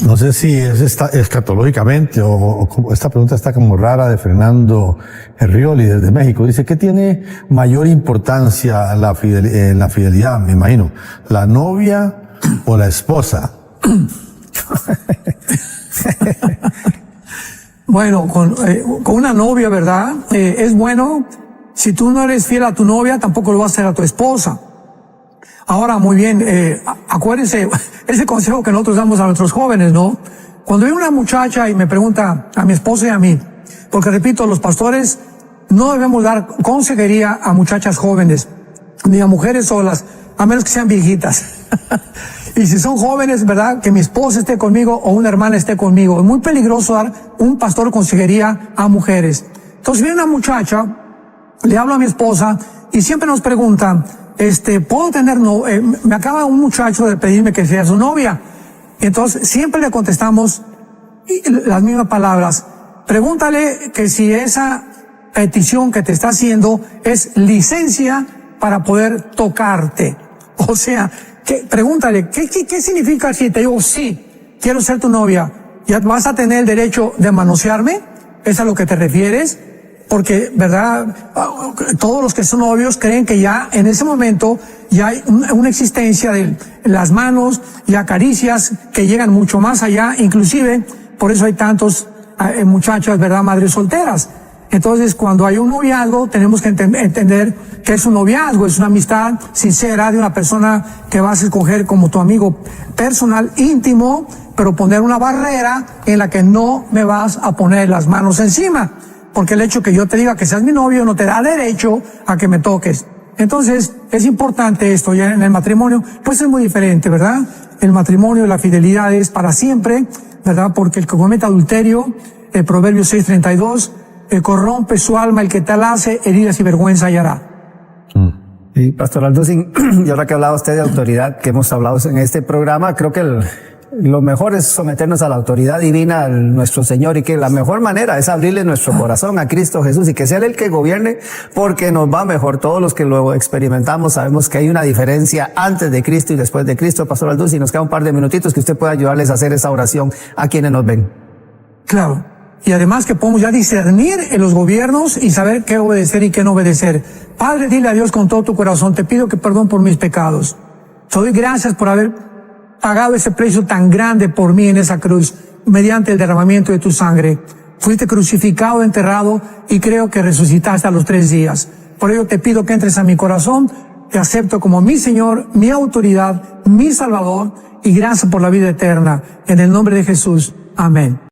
No sé si es escatológicamente o esta pregunta está como rara de Fernando Herrioli desde México. Dice, ¿qué tiene mayor importancia en la fidelidad? Me imagino, ¿la novia o la esposa? Bueno, con una novia, ¿verdad? Es bueno, si tú no eres fiel a tu novia, tampoco lo vas a hacer a tu esposa. Ahora, muy bien, acuérdense, ese consejo que nosotros damos a nuestros jóvenes, ¿no? Cuando hay una muchacha y me pregunta a mi esposa y a mí, porque repito, los pastores no debemos dar consejería a muchachas jóvenes, ni a mujeres solas, a menos que sean viejitas. Y si son jóvenes, ¿verdad? Que mi esposa esté conmigo o una hermana esté conmigo. Es muy peligroso dar un pastor consejería a mujeres. Entonces viene una muchacha, le hablo a mi esposa y siempre nos pregunta, ¿puedo tener me acaba un muchacho de pedirme que sea su novia? Y entonces siempre le contestamos las mismas palabras. Pregúntale que si esa petición que te está haciendo es licencia para poder tocarte. O sea, pregúntale, ¿qué significa si te digo sí, quiero ser tu novia? ¿Ya vas a tener el derecho de manosearme? ¿Es a lo que te refieres? Porque, ¿verdad? Todos los que son novios creen que ya en ese momento ya hay una existencia de las manos y caricias que llegan mucho más allá, inclusive por eso hay tantos muchachas, ¿verdad? Madres solteras. Entonces, cuando hay un noviazgo, tenemos que entender que es un noviazgo, es una amistad sincera de una persona que vas a escoger como tu amigo personal, íntimo, pero poner una barrera en la que no me vas a poner las manos encima. Porque el hecho que yo te diga que seas mi novio no te da derecho a que me toques. Entonces, es importante esto. Ya en el matrimonio, pues es muy diferente, ¿verdad? El matrimonio, la fidelidad es para siempre, ¿verdad? Porque el que comete adulterio, el Proverbio 6:32, corrompe su alma, el que tal hace, heridas y vergüenza hallará. Y Pastor Aldúzin, y ahora que hablaba usted de autoridad, que hemos hablado en este programa, creo que lo mejor es someternos a la autoridad divina, a nuestro Señor, y que la mejor manera es abrirle nuestro corazón a Cristo Jesús y que sea Él el que gobierne, porque nos va mejor. Todos los que lo experimentamos sabemos que hay una diferencia antes de Cristo y después de Cristo. Pastor Aldúzin, nos queda un par de minutitos que usted pueda ayudarles a hacer esa oración a quienes nos ven. Claro. Y además que podemos ya discernir en los gobiernos y saber qué obedecer y qué no obedecer. Padre, dile a Dios con todo tu corazón, te pido que perdón por mis pecados. Te doy gracias por haber pagado ese precio tan grande por mí en esa cruz, mediante el derramamiento de tu sangre. Fuiste crucificado, enterrado y creo que resucitaste a los 3 días. Por ello te pido que entres a mi corazón, te acepto como mi Señor, mi autoridad, mi Salvador, y gracias por la vida eterna. En el nombre de Jesús. Amén.